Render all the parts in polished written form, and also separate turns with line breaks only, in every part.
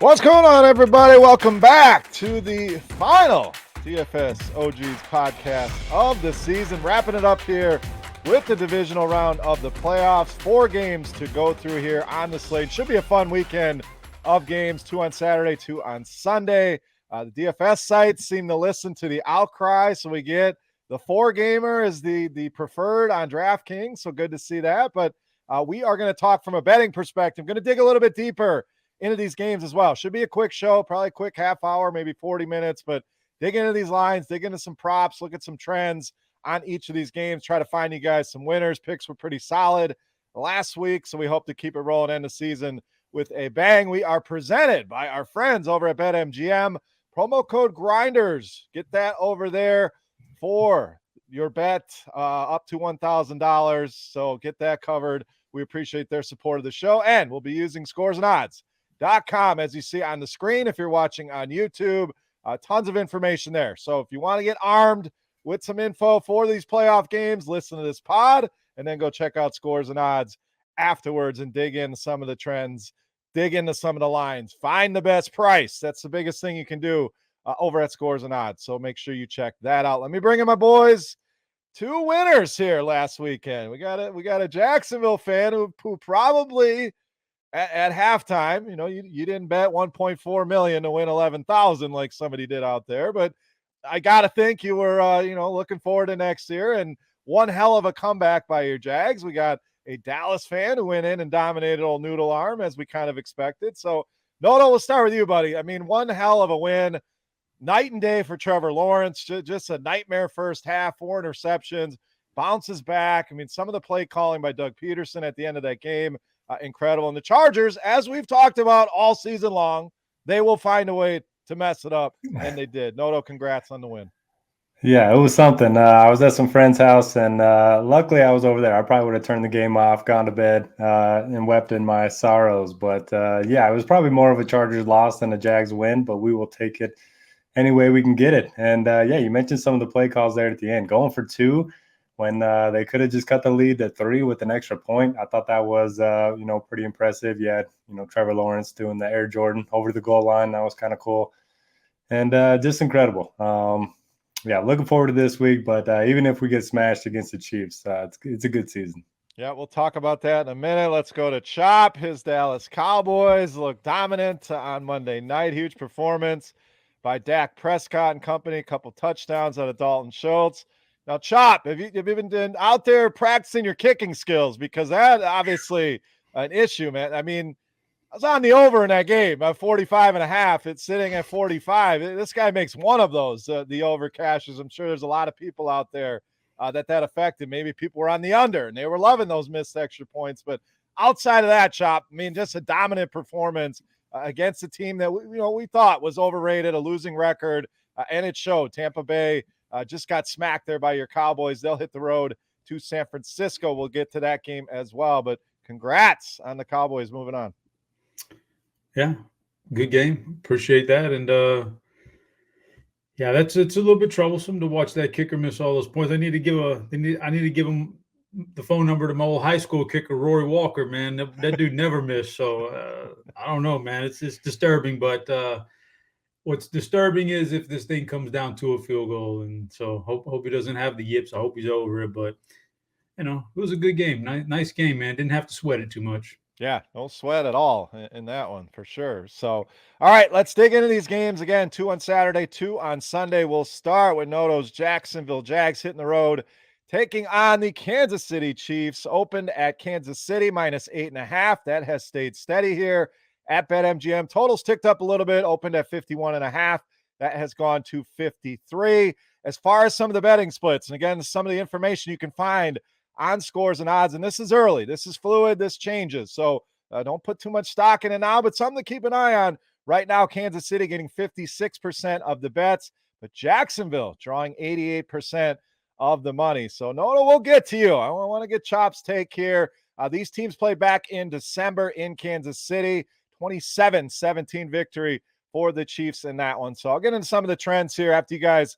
What's going on, everybody? Welcome back to the final DFS OGs podcast of the season. Wrapping it up here with the divisional round of the playoffs. 4 games to go through here on the slate. Should be a fun weekend of games, 2 on Saturday, 2 on Sunday. The DFS sites seem to listen to the outcry, so we get the 4-gamer is the preferred on DraftKings, so good to see that. But we are going to talk from a betting perspective. Going to dig a little bit deeper into these games as well. Should be a quick show, probably a quick half hour, maybe 40 minutes, but dig into these lines, dig into some props, look at some trends on each of these games, try to find you guys some winners. Picks were pretty solid last week, so we hope to keep it rolling end of season with a bang. We are presented by our friends over at BetMGM. Promo code Grinders. Get that over there for your bet up to $1,000. So get that covered. We appreciate their support of the show, and we'll be using scoresandodds.com as you see on the screen if you're watching on YouTube. Tons of information there. So if you want to get armed with some info for these playoff games, listen to this pod and then go check out Scores and Odds afterwards and dig into some of the trends, dig into some of the lines, find the best price. That's the biggest thing you can do over at Scores and Odds. So make sure you check that out. Let me bring in my boys. 2 winners here last weekend. We got a Jacksonville fan who probably at halftime, you didn't bet 1.4 million to win 11,000 like somebody did out there, but I got to think you were, looking forward to next year, and one hell of a comeback by your Jags. We got a Dallas fan who went in and dominated old Noodle Arm as we kind of expected. So, Noto, we'll start with you, buddy. I mean, one hell of a win. Night and day for Trevor Lawrence. Just a nightmare first half, 4 interceptions, bounces back. I mean, some of the play calling by Doug Peterson at the end of that game, incredible. And the Chargers, as we've talked about all season long, they will find a way to mess it up, and they did. Noto, congrats on the win.
Yeah, it was something. I was at some friend's house, and luckily I was over there. I probably would have turned the game off, gone to bed, and wept in my sorrows. But, it was probably more of a Chargers loss than a Jags win, but we will take it any way we can get it. And, you mentioned some of the play calls there at the end. Going for 2 when they could have just cut the lead to 3 with an extra point. I thought that was, pretty impressive. You had, Trevor Lawrence doing the Air Jordan over the goal line. That was kind of cool. And just incredible. Looking forward to this week. But even if we get smashed against the Chiefs, it's a good season.
Yeah, we'll talk about that in a minute. Let's go to Chop. His Dallas Cowboys look dominant on Monday night. Huge performance by Dak Prescott and company. A couple touchdowns out of Dalton Schultz. Now, Chop, have you been out there practicing your kicking skills? Because that obviously an issue, man. I mean, I was on the over in that game at 45.5. It's sitting at 45. This guy makes one of those, the over cashes. I'm sure there's a lot of people out there that affected. Maybe people were on the under and they were loving those missed extra points. But outside of that, Chop, I mean, just a dominant performance against a team that we thought was overrated, a losing record, and it showed. Tampa Bay just got smacked there by your Cowboys. They'll hit the road to San Francisco. We'll get to that game as well. But congrats on the Cowboys moving on.
Yeah, good game. Appreciate that. And it's a little bit troublesome to watch that kicker miss all those points. I need to give him the phone number to my old high school kicker, Rory Walker, man. That dude never missed. So I don't know, man. It's disturbing. But what's disturbing is if this thing comes down to a field goal. And so hope he doesn't have the yips. I hope he's over it. But, it was a good game. Nice game, man. Didn't have to sweat it too much.
Yeah, no sweat at all in that one for sure. So, all right, let's dig into these games again. 2 on Saturday, 2 on Sunday. We'll start with Noto's Jacksonville Jags hitting the road, taking on the Kansas City Chiefs. Opened at Kansas City minus 8.5. That has stayed steady here at BetMGM. Totals ticked up a little bit, opened at 51.5. That has gone to 53. As far as some of the betting splits, and again, some of the information you can find on Scores and Odds, and this is early. This is fluid. This changes. So don't put too much stock in it now, but something to keep an eye on. Right now, Kansas City getting 56% of the bets, but Jacksonville drawing 88% of the money. So, Noto, we'll get to you. I want to get Chop's take here. These teams played back in December in Kansas City. 27-17 victory for the Chiefs in that one. So I'll get into some of the trends here after you guys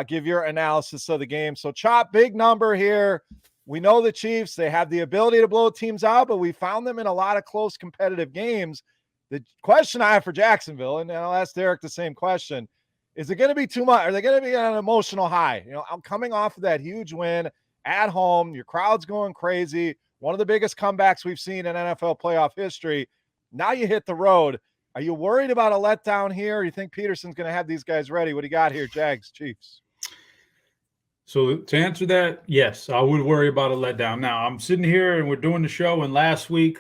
give your analysis of the game. So, Chop, big number here. We know the Chiefs, they have the ability to blow teams out, but we found them in a lot of close competitive games. The question I have for Jacksonville, and I'll ask Derek the same question, is it going to be too much? Are they going to be on an emotional high? I'm coming off of that huge win at home. Your crowd's going crazy. One of the biggest comebacks we've seen in NFL playoff history. Now you hit the road. Are you worried about a letdown here? Or you think Peterson's going to have these guys ready? What do you got here, Jags, Chiefs?
So to answer that, yes, I would worry about a letdown. Now I'm sitting here and we're doing the show, and last week,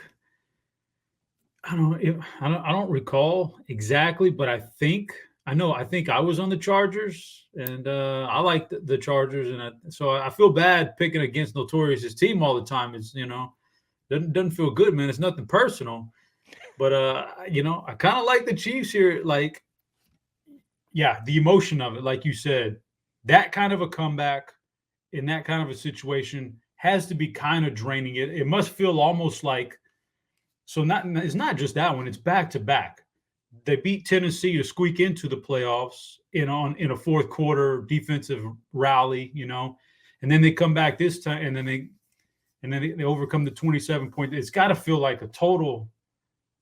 I don't recall exactly, but I think I was on the Chargers, and I like the Chargers, and so I feel bad picking against Notorious's team all the time. It's doesn't feel good, man. It's nothing personal, but I kind of like the Chiefs here. Like, yeah, the emotion of it, like you said, that kind of a comeback in that kind of a situation has to be kind of draining. It must feel almost like. So it's not just that one, it's back to back. They beat Tennessee to squeak into the playoffs in a fourth quarter defensive rally, and then they come back this time, and then they overcome the 27 point. It's got to feel like a total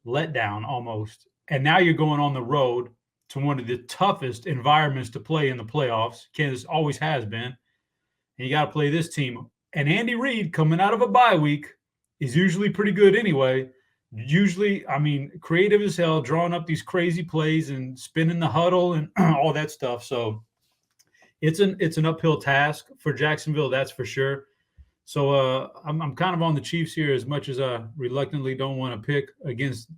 letdown almost. And now you're going on the road to one of the toughest environments to play in the playoffs. Kansas always has been. And you got to play this team. And Andy Reid, coming out of a bye week, is usually pretty good anyway. Usually, creative as hell, drawing up these crazy plays and spinning the huddle and all that stuff. So it's an uphill task for Jacksonville, that's for sure. So I'm kind of on the Chiefs here, as much as I reluctantly don't want to pick against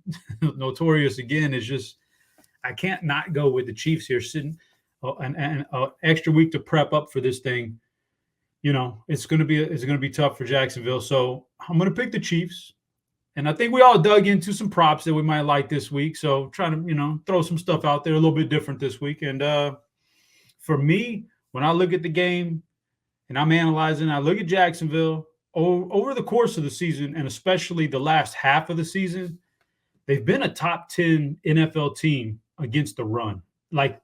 Notorious again. It's just I can't not go with the Chiefs here, sitting an extra week to prep up for this thing. It's going to be tough for Jacksonville. So I'm going to pick the Chiefs. And I think we all dug into some props that we might like this week. So trying to, throw some stuff out there a little bit different this week. And for me, when I look at the game and I'm analyzing, I look at Jacksonville over the course of the season, and especially the last half of the season, they've been a top 10 NFL team against the run, like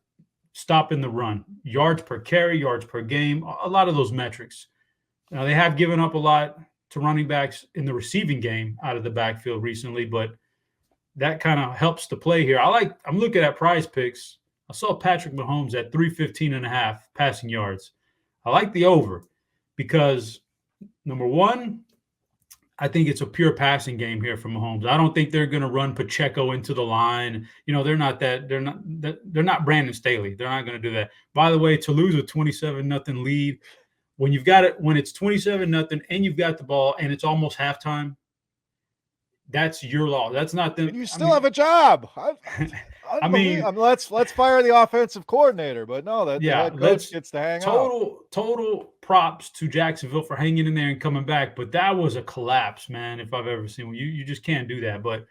stopping the run, yards per carry, yards per game, a lot of those metrics. Now, they have given up a lot to running backs in the receiving game out of the backfield recently, but that kind of helps to play here. I'm looking at Prize Picks. I saw Patrick Mahomes at 315.5 passing yards. I like the over because, number one, I think it's a pure passing game here for Mahomes. I don't think they're going to run Pacheco into the line. They're not Brandon Staley. They're not going to do that. By the way, to lose a 27-0 lead, when you've got it, when it's 27-0 and you've got the ball and it's almost halftime, that's your law. That's not them.
You still have a job. Let's fire the offensive coordinator, but no, the head coach gets to hang out.
Total props to Jacksonville for hanging in there and coming back, but that was a collapse, man. If I've ever seen one, you just can't do that. But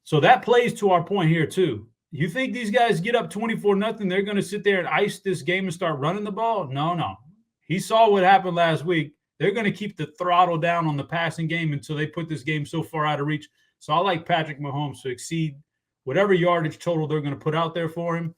so that plays to our point here too. You think these guys get up 24-0, they're going to sit there and ice this game and start running the ball? No. He saw what happened last week. They're going to keep the throttle down on the passing game until they put this game so far out of reach. So I like Patrick Mahomes to exceed whatever yardage total they're going to put out there for him.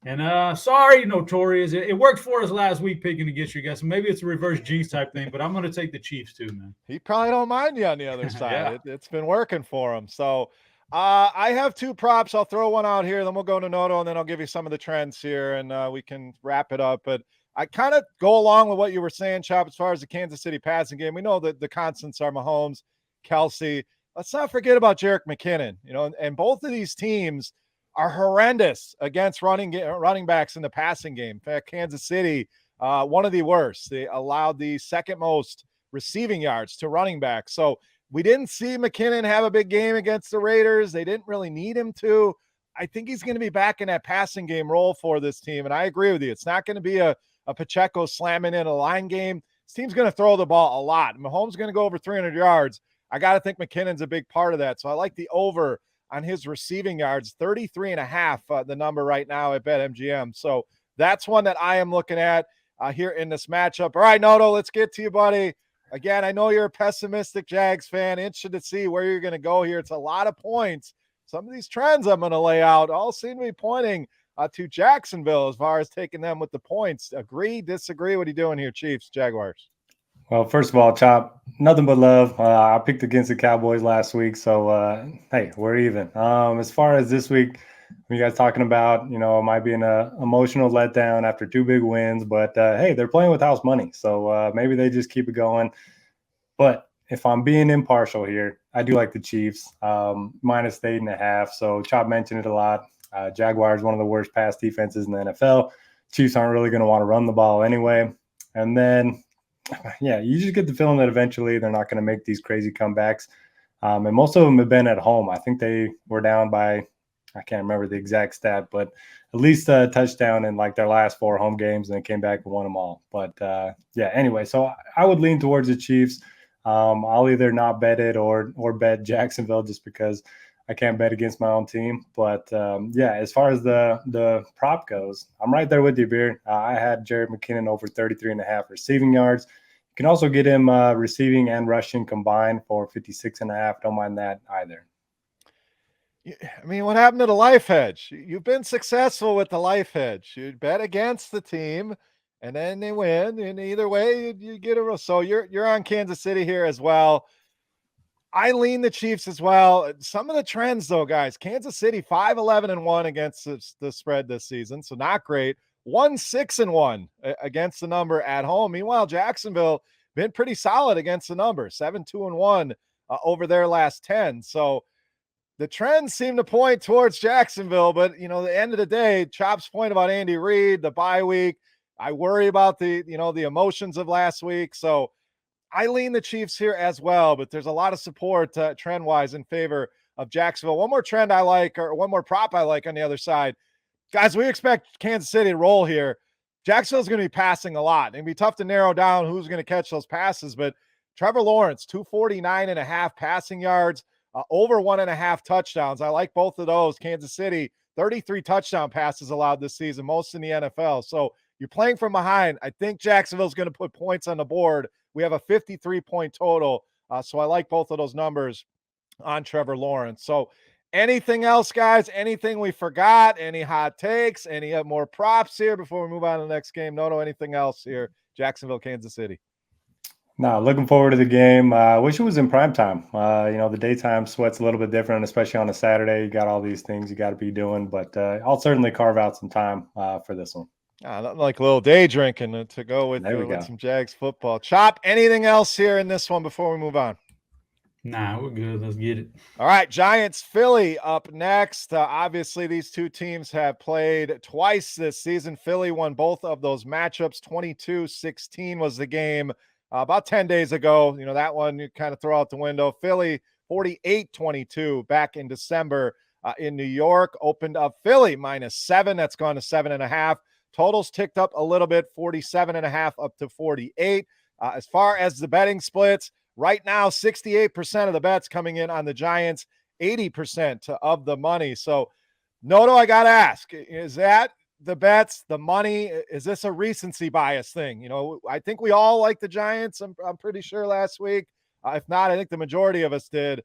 And sorry, Notorious. It worked for us last week picking against you guys. So maybe it's a reverse G's type thing, but I'm going to take the Chiefs too, man.
He probably don't mind you on the other side.
Yeah.
It's been working for him. So I have two props. I'll throw one out here. Then we'll go to Noto, and then I'll give you some of the trends here, and we can wrap it up. But I kind of go along with what you were saying, Chop, as far as the Kansas City passing game. We know that the constants are Mahomes, Kelsey. Let's not forget about Jerick McKinnon, and both of these teams are horrendous against running backs in the passing game. In fact, Kansas City, one of the worst. They allowed the second most receiving yards to running backs. So we didn't see McKinnon have a big game against the Raiders. They didn't really need him to. I think he's going to be back in that passing game role for this team. And I agree with you. It's not going to be a Pacheco slamming in a line game. This team's going to throw the ball a lot. Mahomes is going to go over 300 yards. I got to think McKinnon's a big part of that. So I like the over on his receiving yards, 33.5, the number right now at BetMGM. So that's one that I am looking at here in this matchup. All right, Noto, let's get to you, buddy. Again, I know you're a pessimistic Jags fan. Interested to see where you're going to go here. It's a lot of points. Some of these trends I'm going to lay out all seem to be pointing to Jacksonville as far as taking them with the points. Agree, disagree? What are you doing here, Chiefs, Jaguars?
Well, first of all, Chop, nothing but love. I picked against the Cowboys last week, so hey, we're even. As far as this week, you guys talking about, it might be an emotional letdown after 2 big wins, but hey, they're playing with house money, so maybe they just keep it going. But if I'm being impartial here, I do like the Chiefs, minus the 8.5. So Chop mentioned it a lot. Jaguars, one of the worst pass defenses in the NFL. Chiefs aren't really going to want to run the ball anyway. And then, yeah, you just get the feeling that eventually they're not going to make these crazy comebacks. And most of them have been at home. I think they were down by, I can't remember the exact stat, but at least a touchdown in like their last 4 home games, and they came back and won them all. But yeah, anyway, so I would lean towards the Chiefs. I'll either not bet it or bet Jacksonville just because I can't bet against my own team. But yeah, as far as the prop goes, I'm right there with you, Beard. I had Jared McKinnon over 33.5 receiving yards. You can also get him receiving and rushing combined for 56.5. Don't mind that either.
I mean, what happened to the life hedge? You've been successful with the life hedge. You bet against the team, and then they win. And either way, you get a. So you're on Kansas City here as well. I lean the Chiefs as well. Some of the trends, though, guys. Kansas City 5-11-1 against the spread this season, so not great. 1-6-1 against the number at home. Meanwhile, Jacksonville been pretty solid against the number, 7-2-1 over their last 10. So the trends seem to point towards Jacksonville, but the end of the day, Chop's point about Andy Reid, the bye week. I worry about the emotions of last week. So I lean the Chiefs here as well, but there's a lot of support trend-wise in favor of Jacksonville. One more trend I like, or one more prop I like on the other side. Guys, we expect Kansas City to roll here. Jacksonville's going to be passing a lot. It'll be tough to narrow down who's going to catch those passes, but Trevor Lawrence, 249.5 passing yards, over 1.5 touchdowns. I like both of those. Kansas City, 33 touchdown passes allowed this season, most in the NFL. So you're playing from behind. I think Jacksonville's going to put points on the board. We have a 53-point total. So I like both of those numbers on Trevor Lawrence. So anything else, guys? Anything we forgot? Any hot takes? Any more props here before we move on to the next game? No, anything else here? Jacksonville, Kansas City.
No, looking forward to the game. I wish it was in prime time. The daytime sweat's a little bit different, especially on a Saturday. You got all these things you got to be doing, but I'll certainly carve out some time for this one.
Nothing like a little day drinking to go with some Jags football. Chop, anything else here in this one before we move on?
Nah, we're good. Let's get it.
All right, Giants, Philly up next. Obviously, these two teams have played twice this season. Philly won both of those matchups. 22-16 was the game about 10 days ago. That one you kind of throw out the window. Philly 48-22 back in December in New York. Opened up Philly -7. That's gone to 7.5. Totals ticked up a little bit, 47.5 up to 48. As far as the betting splits, right now, 68% of the bets coming in on the Giants, 80% of the money. So, Noto, I got to ask, is that the bets, the money, is this a recency bias thing? I think we all like the Giants, I'm pretty sure last week. If not, I think the majority of us did.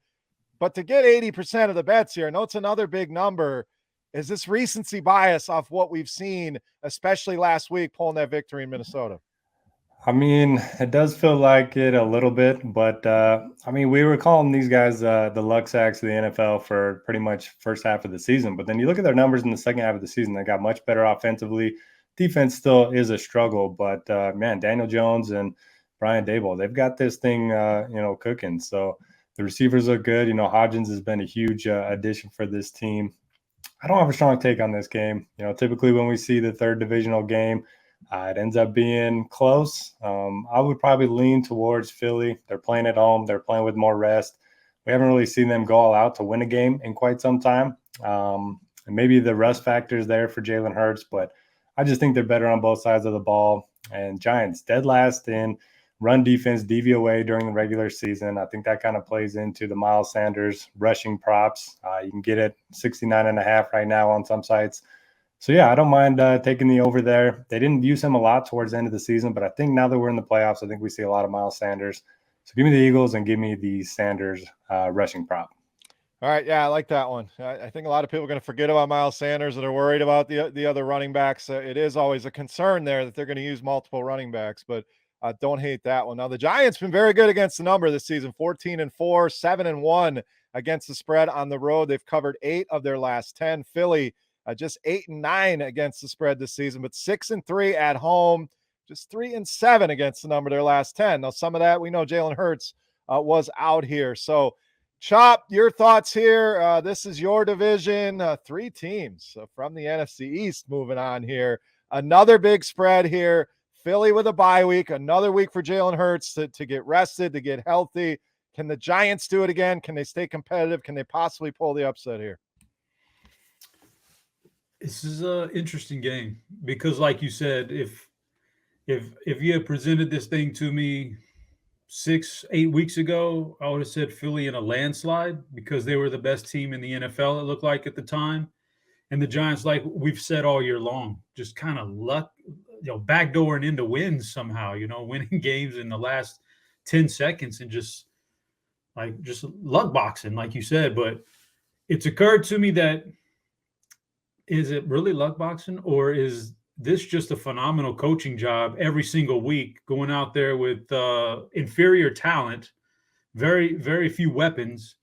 But to get 80% of the bets here, I know it's another big number. Is this recency bias off what we've seen, especially last week, pulling that victory in Minnesota?
I mean, it does feel like it a little bit, but we were calling these guys the luck sacks of the NFL for pretty much first half of the season. But then you look at their numbers in the second half of the season, they got much better offensively. Defense still is a struggle, but man, Daniel Jones and Brian Daboll, they've got this thing, cooking. So the receivers look good. Hodgins has been a huge addition for this team. I don't have a strong take on this game. Typically when we see the third divisional game, it ends up being close. I would probably lean towards Philly. They're playing at home. They're playing with more rest. We haven't really seen them go all out to win a game in quite some time. And maybe the rest factor is there for Jalen Hurts, but I just think they're better on both sides of the ball. And Giants dead last in run defense, DVOA during the regular season. I think that kind of plays into the Miles Sanders rushing props. You can get it 69.5 right now on some sites. So, yeah, I don't mind taking the over there. They didn't use him a lot towards the end of the season, but I think now that we're in the playoffs, I think we see a lot of Miles Sanders. So give me the Eagles and give me the Sanders rushing prop.
All right, yeah, I like that one. I think a lot of people are going to forget about Miles Sanders that are worried about the other running backs. It is always a concern there that they're going to use multiple running backs, but Don't hate that one. Now, the Giants been very good against the number this season, 14-4, 7-1 against the spread on the road. They've covered 8 of their last 10. Philly, just 8-9 against the spread this season, but 6-3 at home, just 3-7 against the number their last 10. Now, some of that we know Jalen Hurts was out here. So, Chop, your thoughts here. This is your division. 3 teams from the NFC East moving on here. Another big spread here. Philly with a bye week, another week for Jalen Hurts to get rested, to get healthy. Can the Giants do it again? Can they stay competitive? Can they possibly pull the upset here?
This is an interesting game because, like you said, if you had presented this thing to me 6-8 weeks ago, I would have said Philly in a landslide because they were the best team in the NFL, it looked like at the time. And the Giants, like we've said all year long, just kind of luck, backdooring into wins somehow, winning games in the last 10 seconds and just luck boxing, like you said. But it's occurred to me that, is it really luck boxing, or is this just a phenomenal coaching job every single week, going out there with inferior talent, very, very few weapons,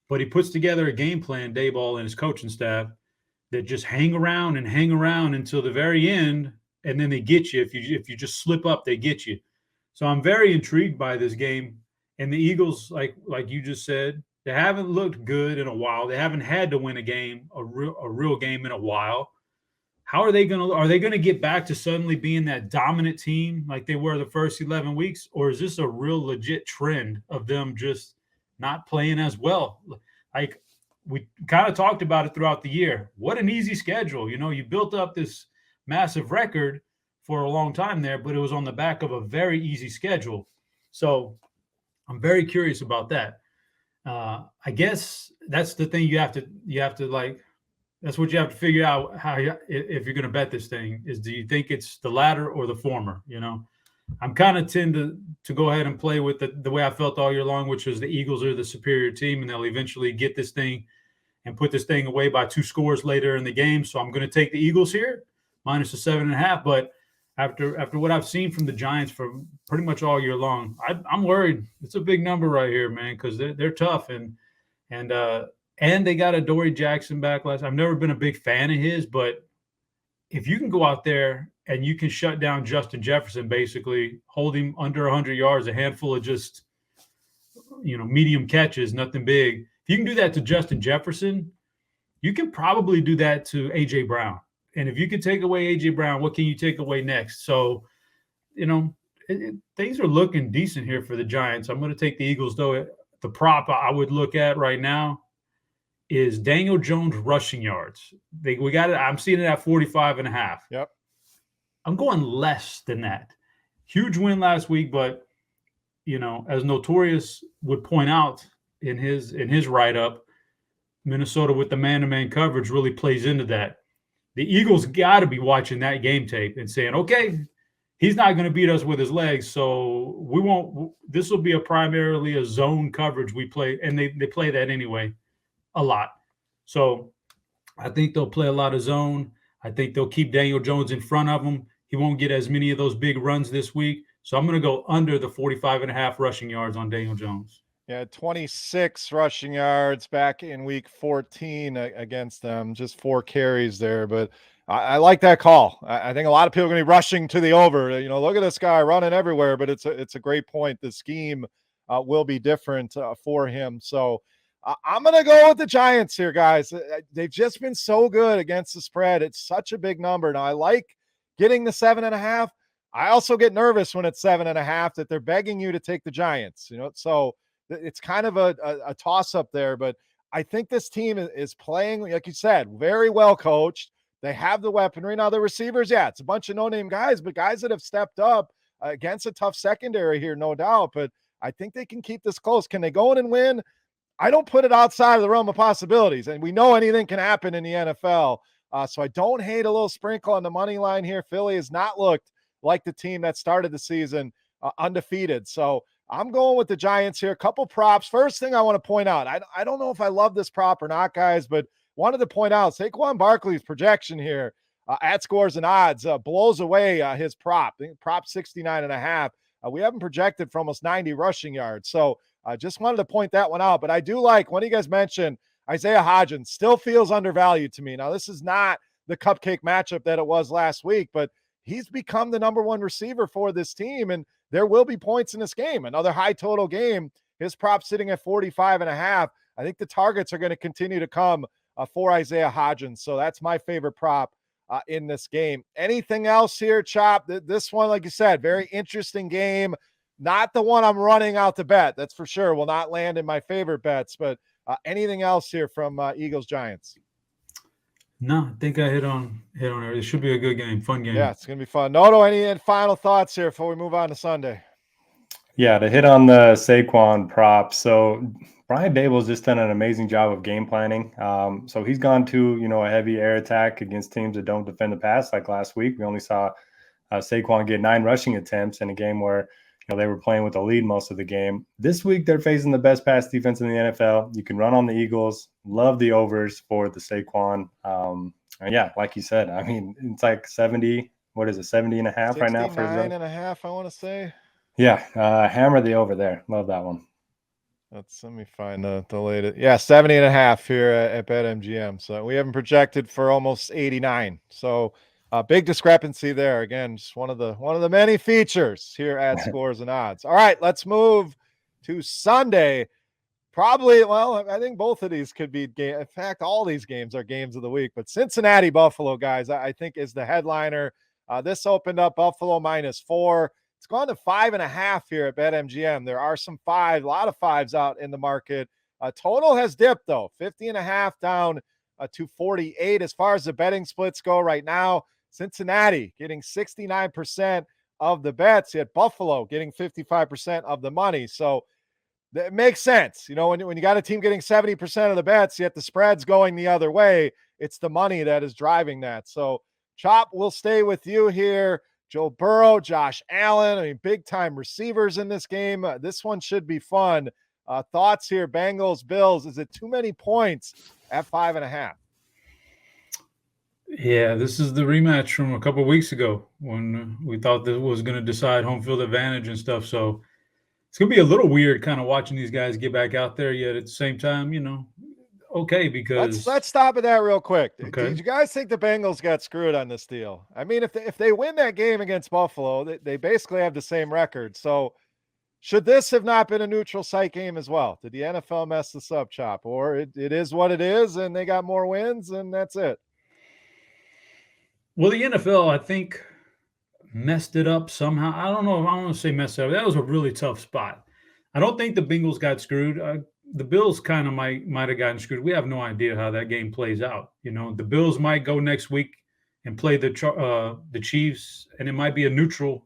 but he puts together a game plan, Dayball and his coaching staff, that just hang around until the very end, and then they get you. If you just slip up, they get you. So I'm very intrigued by this game. And the Eagles, like you just said, they haven't looked good in a while. They haven't had to win a game, a real game in a while. How are they going to get back to suddenly being that dominant team like they were the first 11 weeks? Or is this a real legit trend of them just not playing as well? Like, we kind of talked about it throughout the year. What an easy schedule. You built up this massive record for a long time there, but it was on the back of a very easy schedule. So I'm very curious about that. I guess that's the thing you have to like, that's what you have to figure out if you're going to bet this thing is, do you think it's the latter or the former? I'm kind of tend to go ahead and play with the way I felt all year long, which was the Eagles are the superior team and they'll eventually get this thing and put this thing away by 2 scores later in the game. So I'm going to take the Eagles here, minus the 7.5. But after what I've seen from the Giants for pretty much all year long, I'm worried. It's a big number right here, man, because they're tough and they got Adoree Jackson back last. I've never been a big fan of his, but if you can go out there and you can shut down Justin Jefferson, basically hold him under 100 yards, a handful of just medium catches, nothing big. If you can do that to Justin Jefferson, you can probably do that to A.J. Brown. And if you can take away A.J. Brown, what can you take away next? So, things are looking decent here for the Giants. I'm going to take the Eagles, though. The prop I would look at right now is Daniel Jones rushing yards. We got it. I'm seeing it at 45.5.
Yep.
I'm going less than that. Huge win last week, but as Notorious would point out in his write-up, Minnesota with the man-to-man coverage really plays into that. The Eagles got to be watching that game tape and saying, okay, he's not going to beat us with his legs, so we won't. This will be primarily a zone coverage we play, and they play that anyway a lot. So I think they'll play a lot of zone. I think they'll keep Daniel Jones in front of him. He won't get as many of those big runs this week. So I'm going to go under the 45.5 rushing yards on Daniel Jones.
Yeah, 26 rushing yards back in week 14 against them, just 4 carries there. But I like that call. I think a lot of people are going to be rushing to the over. Look at this guy running everywhere, but it's a great point. The scheme will be different for him. So I'm going to go with the Giants here, guys. They've just been so good against the spread. It's such a big number. Now, I like getting the 7.5. I also get nervous when it's 7.5 that they're begging you to take the Giants. So it's kind of a toss-up there. But I think this team is playing, like you said, very well coached. They have the weaponry. Now, the receivers, yeah, it's a bunch of no-name guys, but guys that have stepped up against a tough secondary here, no doubt. But I think they can keep this close. Can they go in and win? I don't put it outside of the realm of possibilities. And we know anything can happen in the NFL. So I don't hate a little sprinkle on the money line here. Philly has not looked like the team that started the season undefeated. So I'm going with the Giants here. A couple props. First thing I want to point out, I don't know if I love this prop or not, guys, but wanted to point out Saquon Barkley's projection here at Scores and Odds blows away his prop. Prop 69.5. We haven't projected for almost 90 rushing yards. So just wanted to point that one out. But I do like, when you guys mentioned Isaiah Hodgins, still feels undervalued to me. Now, this is not the cupcake matchup that it was last week, but he's become the number one receiver for this team, and there will be points in this game. Another high total game. His prop sitting at 45.5. I think the targets are going to continue to come for Isaiah Hodgins. So that's my favorite prop in this game. Anything else here, Chop? This one, like you said, very interesting game. Not the one I'm running out to bet. That's for sure. Will not land in my favorite bets, but anything else here from Eagles Giants?
No, I think I hit on it. It should be a good game, fun game.
Yeah, it's going to be fun. Noto, any final thoughts here before we move on to Sunday?
Yeah, to hit on the Saquon prop. So Brian Dable's just done an amazing job of game planning. So he's gone to, a heavy air attack against teams that don't defend the pass. Like last week, we only saw Saquon get 9 rushing attempts in a game where, they were playing with the lead most of the game. This week, they're facing the best pass defense in the NFL. You can run on the Eagles. Love the overs for the Saquon. Yeah, like you said, I mean, it's like 70. What is it, 70.5 right now?
69.5, I want to say.
Yeah, hammer the over there. Love that one.
Let me find the latest. Yeah, 70.5 here at BetMGM. So we haven't projected for almost 89. So big discrepancy there. Again, just one of the many features here at Scores and Odds. All right, let's move to Sunday. Probably, I think both of these could be game. In fact, all these games are games of the week. But Cincinnati Buffalo, guys, I think is the headliner. This opened up Buffalo -4. It's gone to 5.5 here at BetMGM. There are a lot of fives out in the market. Total has dipped though, 50.5 down to 48. As far as the betting splits go right now, Cincinnati getting 69% of the bets, yet Buffalo getting 55% of the money. So it makes sense. When you got a team getting 70% of the bets, yet the spread's going the other way, it's the money that is driving that. So Chop, we'll stay with you here. Joe Burrow, Josh Allen, big time receivers in this game. This one should be fun. Thoughts here, Bengals, Bills. Is it too many points at 5.5?
Yeah, this is the rematch from a couple of weeks ago when we thought that was going to decide home field advantage and stuff. So it's going to be a little weird kind of watching these guys get back out there, yet at the same time, okay, because
let's stop at that real quick.
Okay.
Did you guys think the Bengals got screwed on this deal? I mean, if they win that game against Buffalo, they basically have the same record. So should this have not been a neutral site game as well? Did the NFL mess this up, Chop? Or it is what it is, and they got more wins, and that's it?
Well, the NFL, I think, messed it up somehow. I don't know if I want to say messed it up. That was a really tough spot. I don't think the Bengals got screwed. The Bills kind of might have gotten screwed. We have no idea how that game plays out. The Bills might go next week and play the Chiefs, and it might be a neutral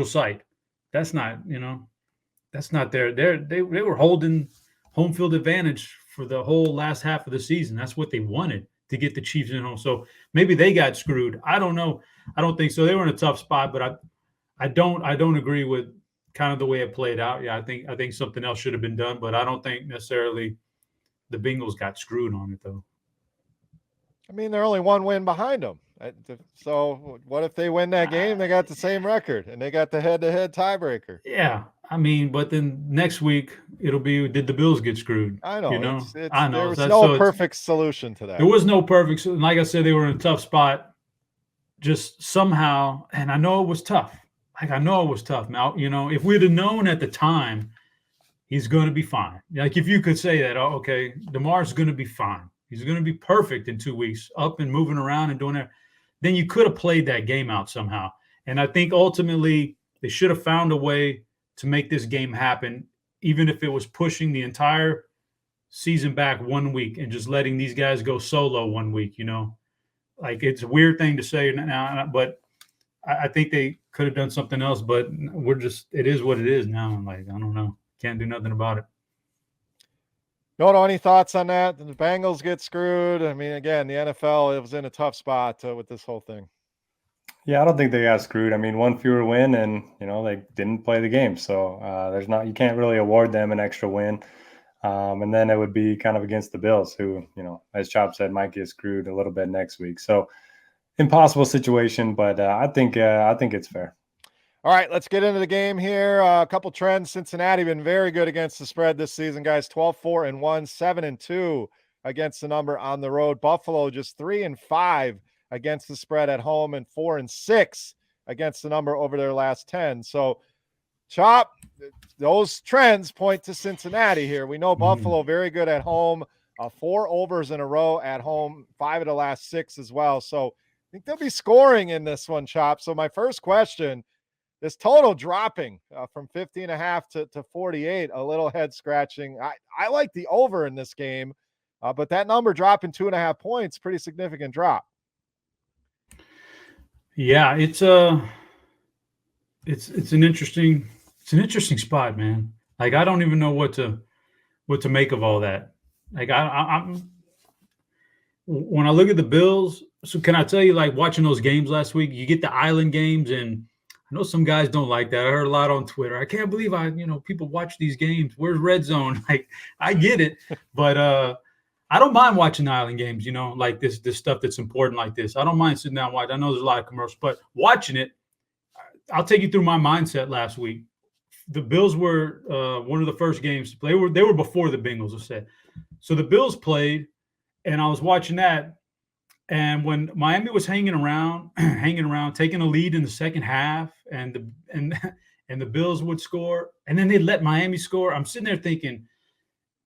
site. That's not that's not they were holding home field advantage for the whole last half of the season. That's what they wanted, to get the Chiefs in home. So maybe they got screwed. I don't know. I don't think so. They were in a tough spot, but I don't agree with kind of the way it played out. Yeah, I think something else should have been done, but I don't think necessarily the Bengals got screwed on it though.
I mean, they're only one win behind them. So what if they win that game? They got the same record, and they got the head-to-head tiebreaker.
Yeah, but then next week it'll be, did the Bills get screwed?
I know.
I know.
There was no perfect solution to that.
There was no perfect. Like I said, they were in a tough spot. Just somehow, and I know it was tough. Now, if we'd have known at the time he's going to be fine. Like if you could say that, oh, okay, DeMar's going to be fine. He's going to be perfect in 2 weeks, up and moving around and doing that. Then you could have played that game out somehow. And I think ultimately they should have found a way to make this game happen, even if it was pushing the entire season back 1 week and just letting these guys go solo 1 week, Like it's a weird thing to say now, but I think they could have done something else, but it is what it is now. Like, I don't know. Can't do nothing about it.
Noto, any thoughts on that? Did the Bengals get screwed? I mean, again, the NFL, it was in a tough spot with this whole thing.
Yeah, I don't think they got screwed. I mean, one fewer win, and they didn't play the game, so you can't really award them an extra win. And then it would be kind of against the Bills, who as Chop said, might get screwed a little bit next week. So impossible situation, but I think it's fair.
All right, let's get into the game here. A couple trends. Cincinnati been very good against the spread this season, guys. 12-4-1, 7-2 against the number on the road. Buffalo just 3-5 against the spread at home and 4-6 against the number over their last 10. So, Chop, those trends point to Cincinnati here. We know Buffalo very good at home. 4 overs in a row at home, 5 of the last 6 as well. So I think they'll be scoring in this one, Chop. So my first question, this total dropping from 50.5 to 48, a little head scratching. I like the over in this game, but that number dropping 2.5 points, pretty significant drop.
Yeah, it's an interesting spot, man. Like, I don't even know what to make of all that. Like, I'm when I look at the Bills. So can I tell you, like, watching those games last week, you get the island games, and I know some guys don't like that. I heard a lot on Twitter. I can't believe people watch these games. Where's Red Zone? Like, I get it, but I don't mind watching the island games. Like this stuff that's important like this. I don't mind sitting down and watching. I know there's a lot of commercials, but watching it, I'll take you through my mindset last week. The Bills were one of the first games to play. They were before the Bengals, I said. So the Bills played, and I was watching that. And when Miami was hanging around, taking a lead in the second half, and the Bills would score, and then they let Miami score, I'm sitting there thinking,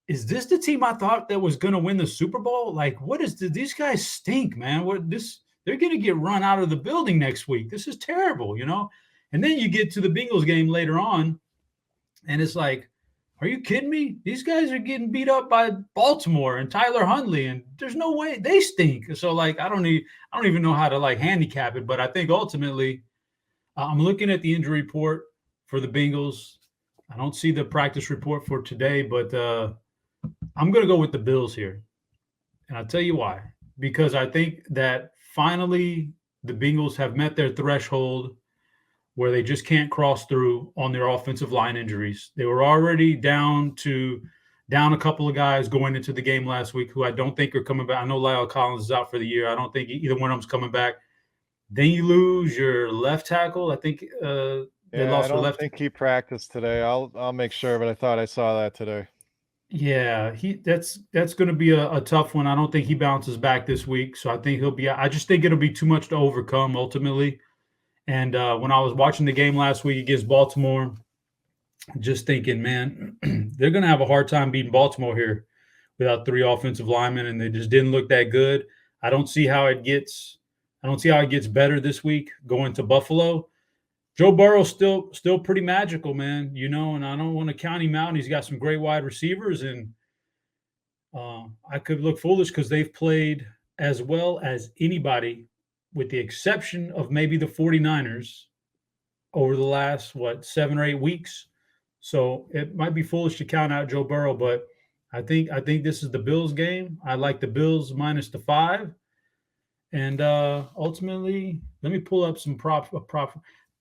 is this the team I thought that was going to win the Super Bowl? Like, these guys stink, man. They're going to get run out of the building next week. This is terrible, And then you get to the Bengals game later on, and it's like, are you kidding me? These guys are getting beat up by Baltimore and Tyler Huntley, and there's no way they stink. So, like, I don't even know how to, like, handicap it. But I think ultimately, I'm looking at the injury report for the Bengals. I don't see the practice report for today, but I'm going to go with the Bills here. And I'll tell you why. Because I think that finally the Bengals have met their threshold where they just can't cross through on their offensive line injuries. They were already down a couple of guys going into the game last week who I don't think are coming back. I know Lyle Collins is out for the year. I don't think either one of them's coming back. Then you lose your left tackle. I think they lost their left.
I think he practiced today. I'll make sure, but I thought I saw that today.
Yeah, that's going to be a tough one. I don't think he bounces back this week, so I think I just think it'll be too much to overcome ultimately. And when I was watching the game last week against Baltimore, just thinking, man, they're going to have a hard time beating Baltimore here without 3 offensive linemen, and they just didn't look that good. I don't see how it gets better this week going to Buffalo. Joe Burrow's still pretty magical, man, and I don't want to count him out. And he's got some great wide receivers, and I could look foolish because they've played as well as anybody, with the exception of maybe the 49ers, over the last, 7 or 8 weeks. So it might be foolish to count out Joe Burrow, but I think this is the Bills game. I like the Bills minus the 5. And ultimately, let me pull up some prop.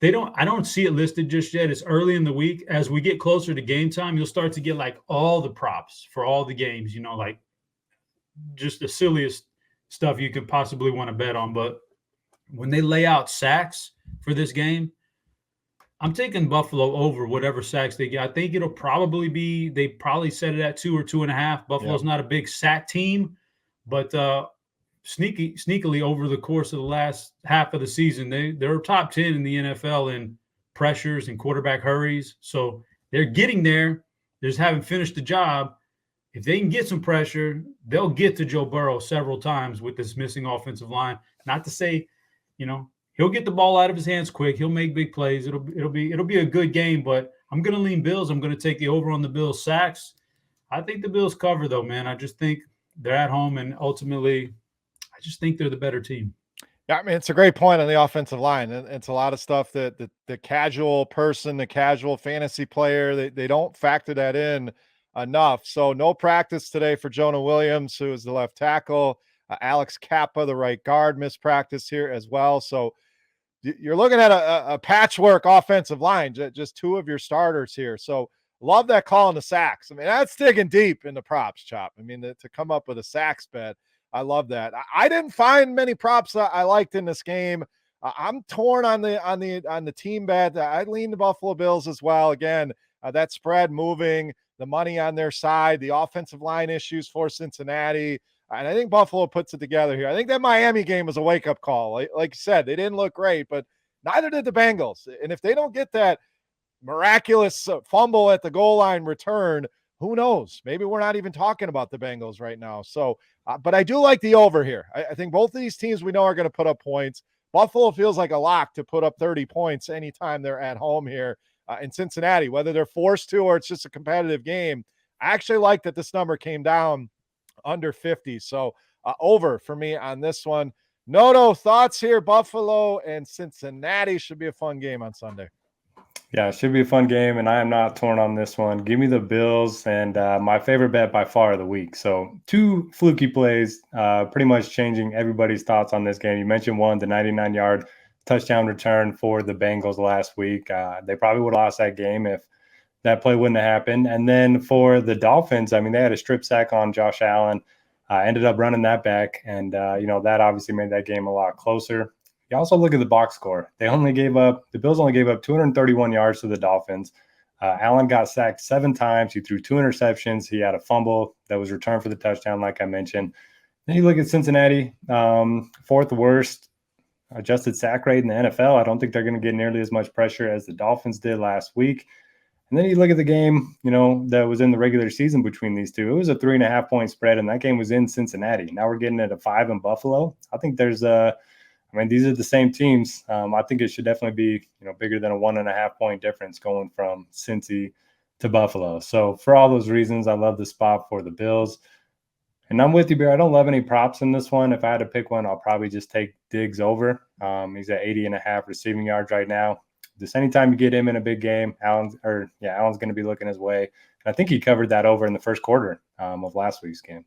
I don't see it listed just yet. It's early in the week. As we get closer to game time, you'll start to get like all the props for all the games, like just the silliest stuff you could possibly want to bet on. But when they lay out sacks for this game, I'm taking Buffalo over whatever sacks they get. I think it'll probably be, they probably set it at 2 or 2.5. Buffalo's not a big sack team, but sneakily over the course of the last half of the season, they're top 10 in the NFL in pressures and quarterback hurries. So they're getting there. They just haven't finished the job. If they can get some pressure, they'll get to Joe Burrow several times with this missing offensive line. Not to say, he'll get the ball out of his hands quick. He'll make big plays. It'll be a good game, but I'm going to lean Bills. I'm going to take the over on the Bills sacks. I think the Bills cover, though, man. I just think they're at home, and ultimately, I just think they're the better team.
Yeah, I mean, it's a great point on the offensive line. It's a lot of stuff that the casual person, the casual fantasy player, they don't factor that in enough. So no practice today for Jonah Williams, who is the left tackle. Alex Kappa, the right guard, missed practice here as well. So you're looking at a patchwork offensive line, just 2 of your starters here. So love that call on the sacks. I mean, that's digging deep in the props, Chop. I mean, to come up with a sacks bet, I love that. I didn't find many props I liked in this game. I'm torn on the team bet. I lean the Buffalo Bills as well. Again, that spread moving, the money on their side, the offensive line issues for Cincinnati. And I think Buffalo puts it together here. I think that Miami game was a wake-up call. Like you said, they didn't look great, but neither did the Bengals. And if they don't get that miraculous fumble at the goal line return, who knows? Maybe we're not even talking about the Bengals right now. So, but I do like the over here. I think both of these teams we know are going to put up points. Buffalo feels like a lock to put up 30 points anytime they're at home here in Cincinnati, whether they're forced to or it's just a competitive game. I actually like that this number came down under 50. So over for me on this one. Noto, thoughts here? Buffalo and Cincinnati should be a fun game on Sunday.
Yeah, it should be a fun game, and I am not torn on this one. Give me the Bills, and my favorite bet by far of the week. So 2 fluky plays, pretty much changing everybody's thoughts on this game. You mentioned one, the 99-yard touchdown return for the Bengals last week. They probably would have lost that game if that play wouldn't have happened. And then for the Dolphins, I mean, they had a strip sack on Josh Allen, ended up running that back, and that obviously made that game a lot closer. You also look at the box score. The Bills only gave up 231 yards to the Dolphins. Allen got sacked 7 times. He threw 2 interceptions. He had a fumble that was returned for the touchdown, like I mentioned. Then you look at Cincinnati, 4th worst adjusted sack rate in the NFL. I don't think they're going to get nearly as much pressure as the Dolphins did last week. And then you look at the game, that was in the regular season between these two. It was a 3.5-point spread, and that game was in Cincinnati. Now we're getting at a 5 in Buffalo. I think these are the same teams. I think it should definitely be, bigger than a 1.5-point difference going from Cincy to Buffalo. So for all those reasons, I love the spot for the Bills. And I'm with you, Bear. I don't love any props in this one. If I had to pick one, I'll probably just take Diggs over. He's at 80.5 receiving yards right now. Just anytime you get him in a big game, Allen's going to be looking his way. And I think he covered that over in the first quarter of last week's game.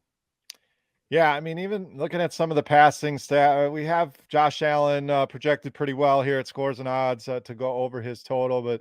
Yeah, I mean, even looking at some of the passing stat, we have Josh Allen projected pretty well here at Scores and Odds to go over his total, but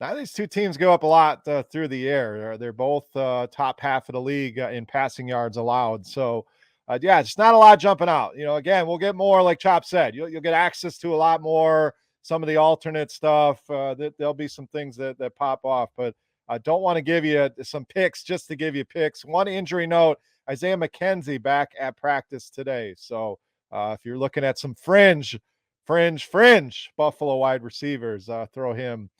now these two teams go up a lot through the air. They're both top half of the league in passing yards allowed. So, it's not a lot jumping out. Again, we'll get more, like Chop said. You'll get access to a lot more, some of the alternate stuff. There'll be some things that pop off, but I don't want to give you some picks just to give you picks. One injury note, Isaiah McKenzie back at practice today. So if you're looking at some fringe Buffalo wide receivers, throw him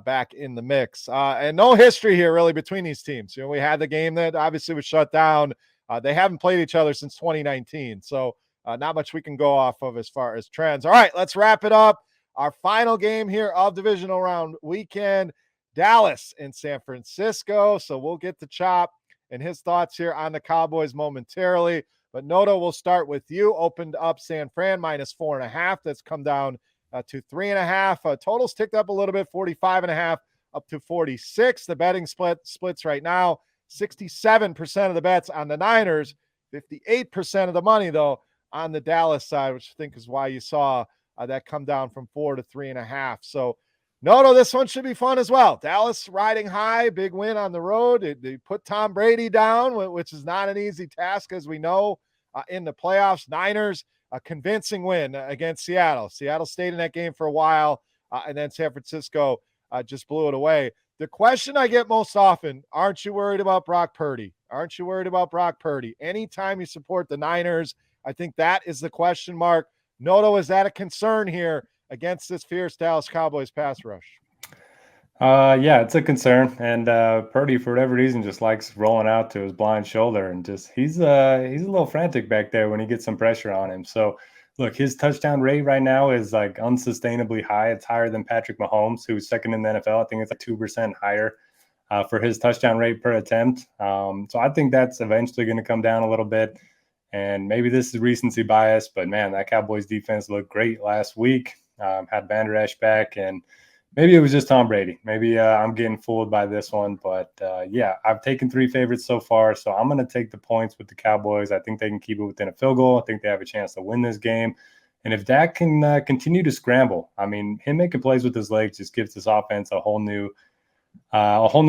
back in the mix. And no history here really between these teams. We had the game that obviously was shut down. They haven't played each other since 2019. So not much we can go off of as far as trends. All right, let's wrap it up. Our final game here of divisional round weekend, Dallas and San Francisco. So we'll get to Chop and his thoughts here on the Cowboys momentarily. But Noto, we'll start with you. Opened up San Fran -4.5. That's come down to 3.5. Totals ticked up a little bit, 45.5 up to 46. The betting splits right now, 67% of the bets on the Niners, 58% of the money, though, on the Dallas side, which I think is why you saw that come down from 4 to 3.5. So, Noto, this one should be fun as well. Dallas riding high, big win on the road. They put Tom Brady down, which is not an easy task, as we know, in the playoffs. Niners, a convincing win against Seattle. Seattle stayed in that game for a while, and then San Francisco just blew it away. The question I get most often, aren't you worried about Brock Purdy? Aren't you worried about Brock Purdy? Anytime you support the Niners, I think that is the question mark. Noto, is that a concern here against this fierce Dallas Cowboys pass rush?
Yeah, it's a concern. And Purdy, for whatever reason, just likes rolling out to his blind shoulder, and he's a little frantic back there when he gets some pressure on him. So, look, his touchdown rate right now is like unsustainably high. It's higher than Patrick Mahomes, who's second in the NFL. I think it's like 2% higher for his touchdown rate per attempt. So I think that's eventually going to come down a little bit. And maybe this is recency bias, but man, that Cowboys defense looked great last week. Had Van Der Esch back, and maybe it was just Tom Brady. Maybe I'm getting fooled by this one, but yeah, I've taken 3 favorites so far, so I'm going to take the points with the Cowboys. I think they can keep it within a field goal. I think they have a chance to win this game. And if Dak can continue to scramble, I mean, him making plays with his legs just gives this offense a whole new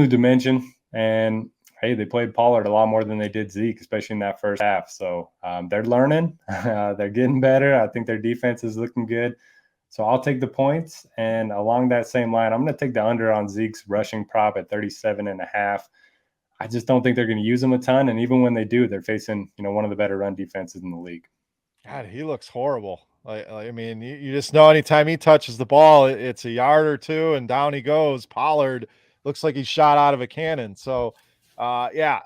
dimension. And hey, they played Pollard a lot more than they did Zeke, especially in that first half. So they're learning. They're getting better. I think their defense is looking good. So I'll take the points. And along that same line, I'm going to take the under on Zeke's rushing prop at 37.5. I just don't think they're going to use him a ton. And even when they do, they're facing, one of the better run defenses in the league.
God, he looks horrible. I mean, you just know anytime he touches the ball, it's a yard or two, and down he goes. Pollard looks like he's shot out of a cannon. So, yeah.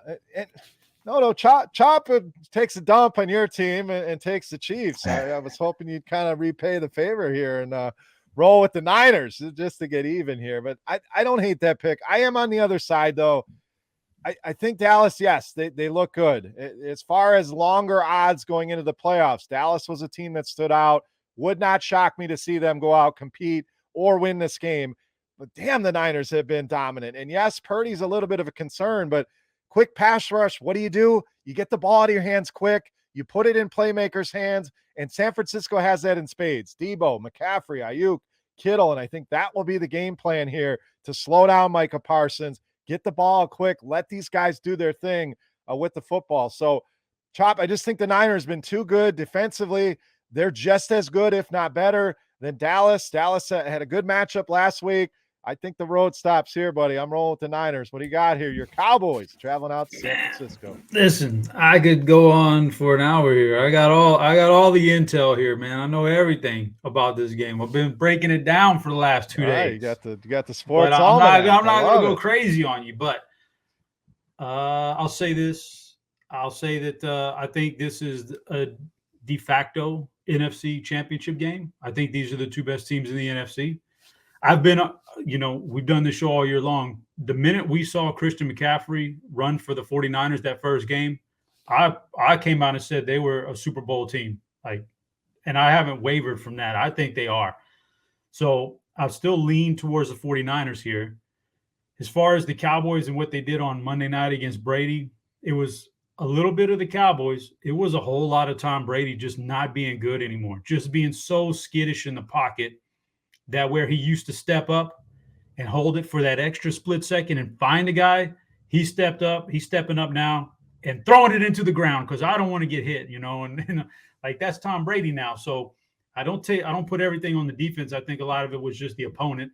Chop takes a dump on your team and takes the Chiefs. I was hoping you'd kind of repay the favor here and roll with the Niners just to get even here. But I don't hate that pick. I am on the other side, though. I think Dallas, yes, they look good. As far as longer odds going into the playoffs, Dallas was a team that stood out. Would not shock me to see them go out, compete, or win this game. But damn, the Niners have been dominant. And yes, Purdy's a little bit of a concern, but quick pass rush, what do? You get the ball out of your hands quick. You put it in playmakers' hands, and San Francisco has that in spades. Debo, McCaffrey, Ayuk, Kittle, and I think that will be the game plan here to slow down Micah Parsons. Get the ball quick. Let these guys do their thing with the football. So, Chop, I just think the Niners have been too good defensively. They're just as good, if not better, than Dallas. Dallas had a good matchup last week. I think the road stops here, buddy. I'm rolling with the Niners. What do you got here? Your Cowboys traveling out to San Francisco.
Listen, I could go on for an hour here. I got all the intel here, man. I know everything about this game. I've been breaking it down for the last 2 days.
You got the sports.
But I'm not going to go crazy on you. But I'll say this. I'll say that I think this is a de facto NFC championship game. I think these are the two best teams in the NFC. I've been, we've done this show all year long. The minute we saw Christian McCaffrey run for the 49ers that first game, I came out and said they were a Super Bowl team. And I haven't wavered from that. I think they are. So I've still leaned towards the 49ers here. As far as the Cowboys and what they did on Monday night against Brady, it was a little bit of the Cowboys. It was a whole lot of Tom Brady just not being good anymore, just being so skittish in the pocket that where he used to step up and hold it for that extra split second and find a guy, he stepped up. He's stepping up now and throwing it into the ground because I don't want to get hit, and that's Tom Brady now. So I don't put everything on the defense. I think a lot of it was just the opponent.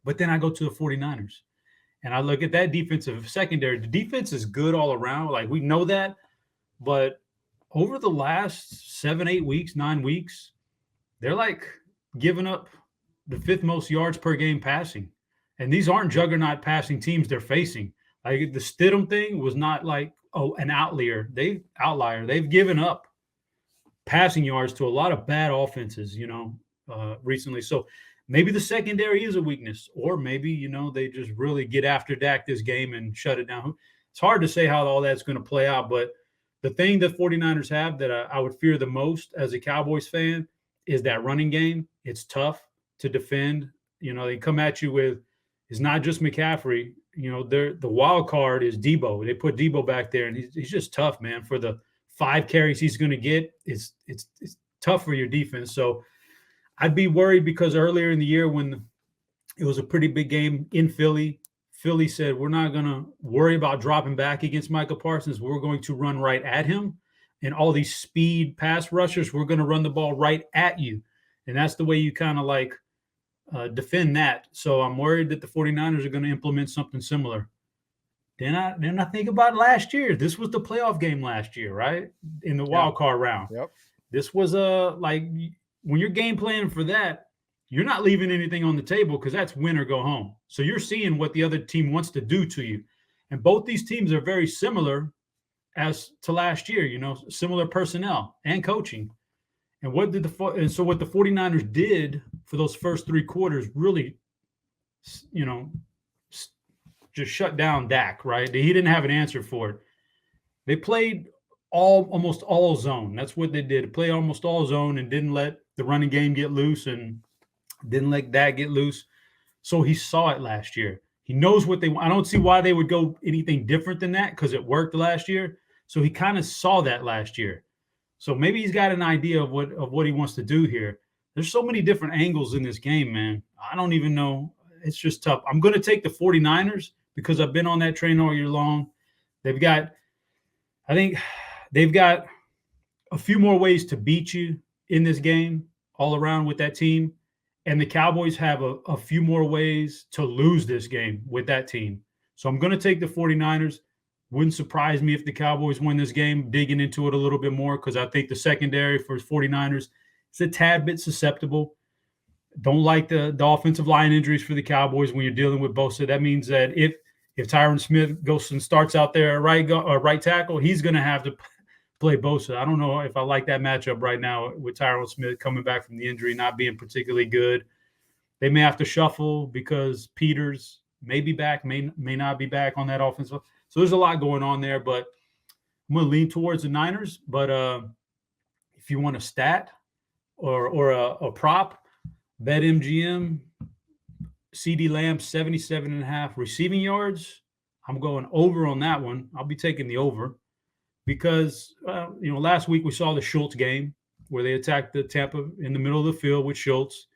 But then I go to the 49ers and I look at that defensive secondary. The defense is good all around. We know that. But over the last 7, 8 weeks, 9 weeks, they're giving up the 5th most yards per game passing. And these aren't juggernaut passing teams they're facing. The Stidham thing was not an outlier. They've given up passing yards to a lot of bad offenses, recently. So maybe the secondary is a weakness, or maybe, they just really get after Dak this game and shut it down. It's hard to say how all that's going to play out, but the thing that 49ers have that I would fear the most as a Cowboys fan is that running game. It's tough to defend. They come at you with, it's not just McCaffrey. The wild card is Debo. They put Debo back there, and he's just tough, man. For the 5 carries he's going to get, it's tough for your defense. So I'd be worried because earlier in the year when it was a pretty big game in Philly said, we're not going to worry about dropping back against Micah Parsons. We're going to run right at him. And all these speed pass rushers, we're going to run the ball right at you. And that's the way you kind of defend that. So I'm worried that the 49ers are going to implement something similar. Then I think about last year. This was the playoff game last year, right? In the wild card round.
Yep.
This was when you're game planning for that, you're not leaving anything on the table because that's win or go home. So you're seeing what the other team wants to do to you. And both these teams are very similar as to last year, similar personnel and coaching. And what the 49ers did for those first 3 quarters really, just shut down Dak, right? He didn't have an answer for it. They played almost all zone. That's what they did. Play almost all zone and didn't let the running game get loose and didn't let Dak get loose. So he saw it last year. He knows what they want. I don't see why they would go anything different than that because it worked last year. So he kind of saw that last year. So maybe he's got an idea of what he wants to do here. There's so many different angles in this game, man. I don't even know. It's just tough. I'm going to take the 49ers because I've been on that train all year long. I think they've got a few more ways to beat you in this game all around with that team. And the Cowboys have a few more ways to lose this game with that team. So I'm going to take the 49ers. Wouldn't surprise me if the Cowboys win this game, digging into it a little bit more, because I think the secondary for 49ers is a tad bit susceptible. Don't like the offensive line injuries for the Cowboys when you're dealing with Bosa. That means that if Tyron Smith goes and starts out there at right tackle, he's going to have to play Bosa. I don't know if I like that matchup right now with Tyron Smith coming back from the injury, not being particularly good. They may have to shuffle because Peters may be back, may not be back on that offensive. So there's a lot going on there, but I'm going to lean towards the Niners. But if you want a stat or a prop, BetMGM, CD Lamb 77.5 receiving yards. I'm going over on that one. I'll be taking the over because last week we saw the Schultz game where they attacked the Tampa in the middle of the field with Schultz.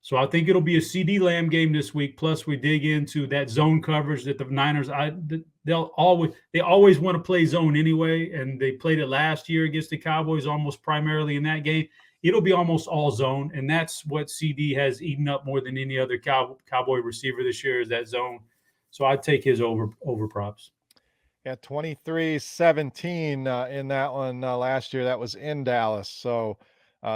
So I think it'll be a CD Lamb game this week. Plus, we dig into that zone coverage that the Niners they always want to play zone anyway, and they played it last year against the Cowboys almost primarily in that game. It'll be almost all zone, and that's what CD has eaten up more than any other Cowboy receiver this year is that zone. So I'd take his over props.
Yeah, 23-17 in that one last year. That was in Dallas. So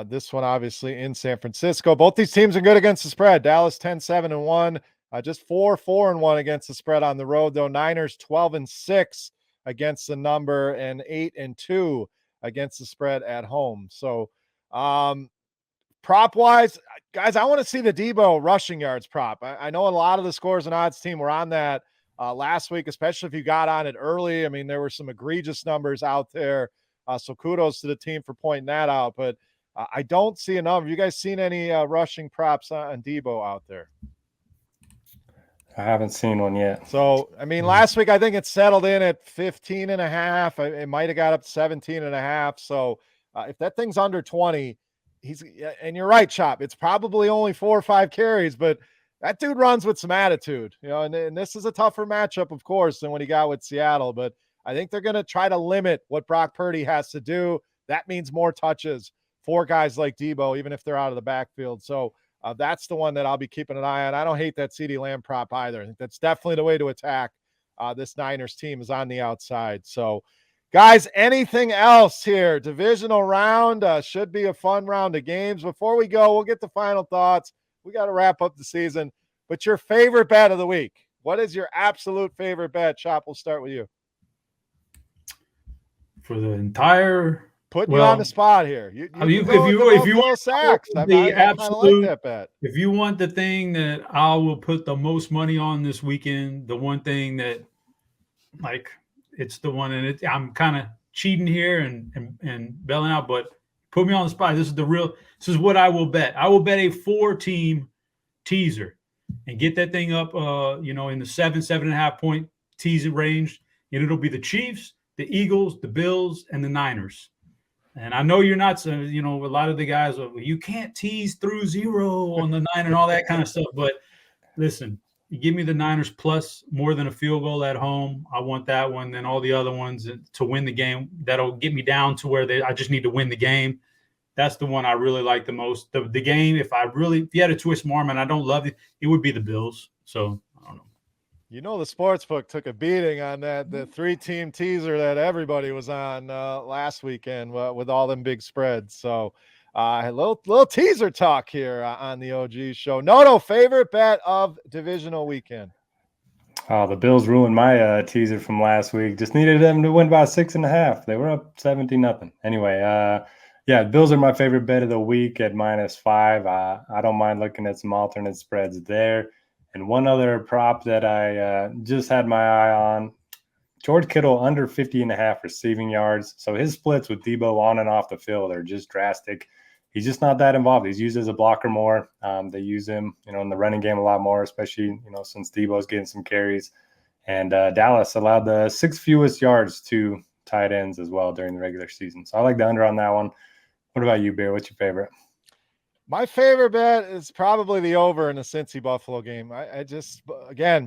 this one obviously in San Francisco. Both these teams are good against the spread. Dallas 10-7-1, just 4-4-1 against the spread on the road, though. Niners 12-6 against the number and 8-2 against the spread at home. So prop wise, guys, I want to see the Debo rushing yards prop. I know a lot of the scores and odds team were on that last week, especially if you got on it early. I mean, there were some egregious numbers out there. So kudos to the team for pointing that out, but I don't see a number. Have you guys seen any rushing props on Debo out there?
I haven't seen one yet.
So, I mean, last week, I think it settled in at 15.5. It might've got up to 17.5. So if that thing's under 20, and you're right, Chop, it's probably only 4 or 5 carries, but that dude runs with some attitude, and this is a tougher matchup, of course, than what he got with Seattle, but I think they're going to try to limit what Brock Purdy has to do. That means more touches for guys like Debo, even if they're out of the backfield. So that's the one that I'll be keeping an eye on. I don't hate that CeeDee Lamb prop either. I think that's definitely the way to attack this Niners team is on the outside. So, guys, anything else here? Divisional round should be a fun round of games. Before we go, we'll get the final thoughts. We got to wrap up the season. But your favorite bet of the week? What is your absolute favorite bet? Chop, we'll start with you.
For the entire
putting you on the spot here. If you want sacks,
the absolute like that bet. If you want the thing that I will put the most money on this weekend, the one thing that it's the one, and I'm kind of cheating here and bailing out, but put me on the spot. This is what I will bet. I will bet a 4-team teaser and get that thing up in the 7.5 point teaser range. And it'll be the Chiefs, the Eagles, the Bills, and the Niners. And I know you're not, a lot of the guys, you can't tease through 0 on the 9 and all that kind of stuff. But listen, you give me the Niners plus more than a field goal at home. I want that one. Then all the other ones to win the game. That'll get me down to where I just need to win the game. That's the one I really like the most. The game, if you had to twist my arm and I don't love it, it would be the Bills. So I don't know.
The sportsbook took a beating on the 3-team teaser that everybody was on last weekend with all them big spreads. So a little teaser talk here on the OG show. No, favorite bet of divisional weekend.
Oh, the Bills ruined my teaser from last week. Just needed them to win by 6.5. They were up 17-0. Anyway, the Bills are my favorite bet of the week at -5. I don't mind looking at some alternate spreads there. And one other prop that I just had my eye on, George Kittle under 50.5 receiving yards. So his splits with Debo on and off the field are just drastic. He's just not that involved. He's used as a blocker more. They use him, in the running game a lot more, especially, since Debo's getting some carries. And Dallas allowed the 6th fewest yards to tight ends as well during the regular season. So I like the under on that one. What about you, Bear? What's your favorite?
My favorite bet is probably the over in the Cincy Buffalo game.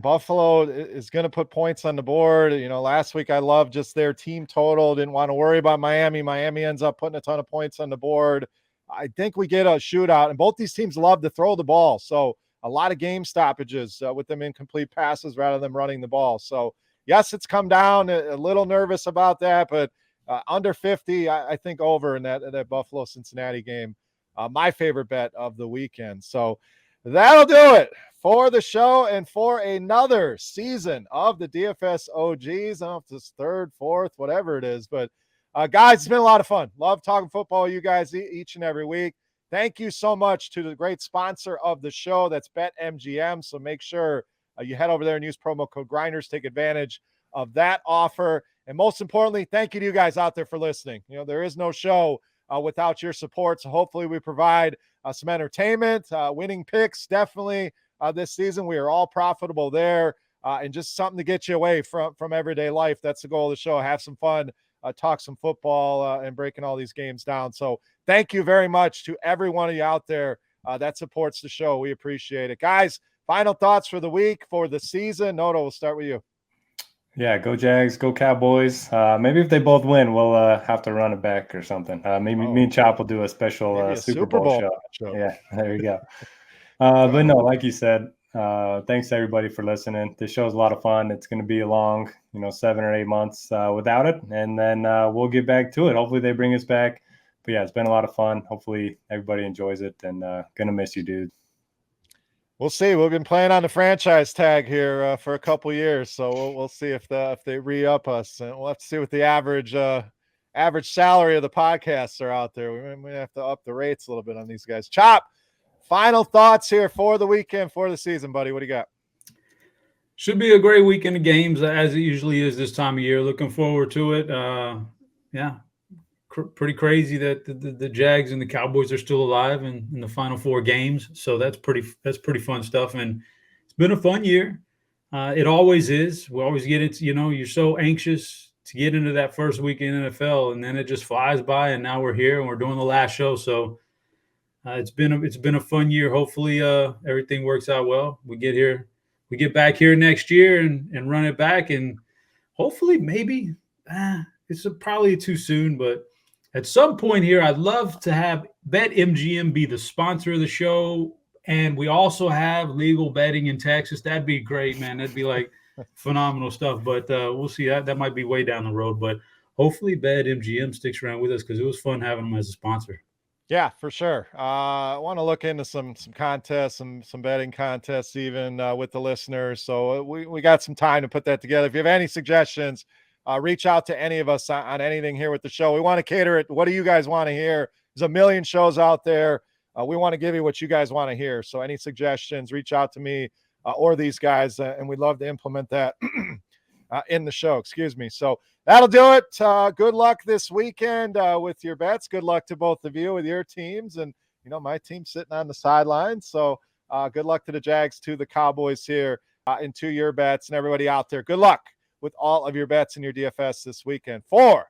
Buffalo is going to put points on the board. Last week I loved just their team total. Didn't want to worry about Miami. Miami ends up putting a ton of points on the board. I think we get a shootout, and both these teams love to throw the ball. So a lot of game stoppages with them incomplete passes rather than running the ball. So yes, it's come down, a little nervous about that, but under 50, I think over in that Buffalo Cincinnati game. My favorite bet of the weekend. So that'll do it for the show and for another season of the DFS OGs. I don't know if it's third, fourth, whatever it is, but guys, it's been a lot of fun. Love talking football with you guys each and every week. Thank you so much to the great sponsor of the show. That's BetMGM. So make sure you head over there and use promo code Grinders. Take advantage of that offer. And most importantly, thank you to you guys out there for listening. You know, there is no show without your support. So hopefully we provide some entertainment, winning picks. Definitely this season, we are all profitable there, and just something to get you away from everyday life. That's the goal of the show. Have some fun, talk some football, and breaking all these games down. So thank you very much to every one of you out there that supports the show. We appreciate it. Guys, final thoughts for the week, for the season. Noto, we'll start with you.
Yeah, go Jags, go Cowboys. Maybe if they both win, we'll have to run it back or something. Maybe me and Chop will do a special Super Bowl show. Yeah, there you go. But no, like you said, thanks to everybody for listening. This show's a lot of fun. It's going to be a long, 7 or 8 months without it, and then we'll get back to it. Hopefully they bring us back. But yeah, it's been a lot of fun. Hopefully everybody enjoys it, and gonna miss you, dude.
We'll see. We've been playing on the franchise tag here for a couple years, so we'll see if they re-up us, and we'll have to see what the average salary of the podcasts are out there. We may have to up the rates a little bit on these guys. Chop, final thoughts here for the weekend, for the season, buddy. What do you got?
Should be a great weekend of games, as it usually is this time of year. Looking forward to it. Yeah. Pretty crazy that the Jags and the Cowboys are still alive in the final 4 games. So that's pretty fun stuff. And it's been a fun year. It always is. We always get it. You're so anxious to get into that first week in NFL, and then it just flies by. And now we're here and we're doing the last show. So it's been a fun year. Hopefully everything works out well. We get back here next year and run it back, and hopefully maybe it's probably too soon, but at some point here, I'd love to have BetMGM be the sponsor of the show, and we also have legal betting in Texas. That'd be great, man. That'd be like phenomenal stuff. But we'll see. That might be way down the road. But hopefully BetMGM sticks around with us, because it was fun having them as a sponsor.
Yeah, for sure. I want to look into some contests, some betting contests, even with the listeners. So we got some time to put that together. If you have any suggestions, reach out to any of us on anything here with the show. We want to cater it. What do you guys want to hear? There's a million shows out there. We want to give you what you guys want to hear. So any suggestions, reach out to me or these guys, and we'd love to implement that in the show. Excuse me. So that'll do it. Good luck this weekend with your bets. Good luck to both of you with your teams. And, my team's sitting on the sidelines. So good luck to the Jags, to the Cowboys here, and to your bets, and everybody out there. Good luck with all of your bets in your DFS this weekend. For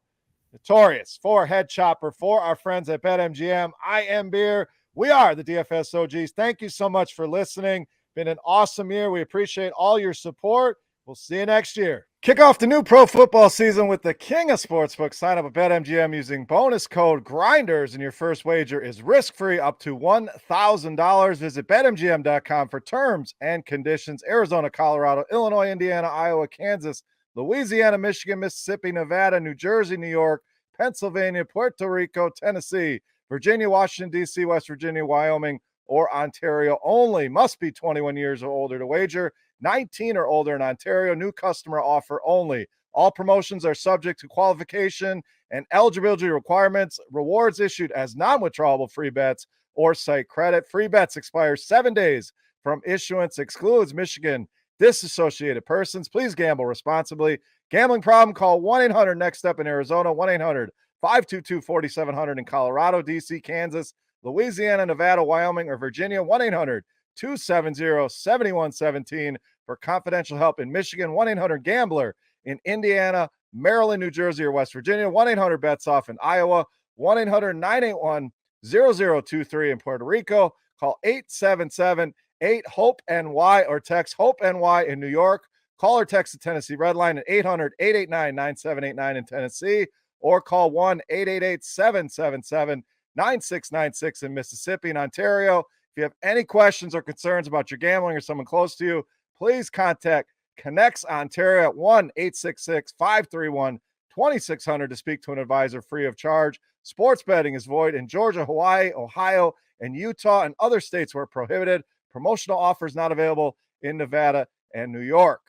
Notorious, for Head Chopper, for our friends at BetMGM, I am Beer. We are the DFS OGs. Thank you so much for listening. Been an awesome year. We appreciate all your support. We'll see you next year. Kick off the new pro football season with the king of sportsbooks. Sign up at BetMGM using bonus code GRINDERS, and your first wager is risk-free up to $1,000. Visit BetMGM.com for terms and conditions. Arizona, Colorado, Illinois, Indiana, Iowa, Kansas, Louisiana, Michigan, Mississippi, Nevada, New Jersey, New York, Pennsylvania, Puerto Rico, Tennessee, Virginia, Washington, D.C., West Virginia, Wyoming, or Ontario only. Must be 21 years or older to wager. 19 or older in Ontario. New customer offer only. All promotions are subject to qualification and eligibility requirements. Rewards issued as non-withdrawable free bets or site credit. Free bets expire 7 days from issuance. Excludes Michigan disassociated persons. Please gamble responsibly. Gambling problem? Call 1-800-NEXT-STEP in Arizona, 1-800-522-4700 in Colorado, D.C., Kansas, Louisiana, Nevada, Wyoming, or Virginia, 1-800-270-7117 for confidential help in Michigan, 1-800-GAMBLER in Indiana, Maryland, New Jersey, or West Virginia, 1-800-BETS-OFF in Iowa, 1-800-981-0023 in Puerto Rico. Call 877-8-HOPE-NY or text HOPE-NY in New York. Call or text the Tennessee Red Line at 800-889-9789 in Tennessee, or call 1-888-777 9696 in Mississippi and Ontario. If you have any questions or concerns about your gambling or someone close to you, please contact Connects Ontario at 1-866-531-2600 to speak to an advisor free of charge. Sports betting is void in Georgia, Hawaii, Ohio, and Utah, and other states where prohibited. Promotional offers not available in Nevada and New York.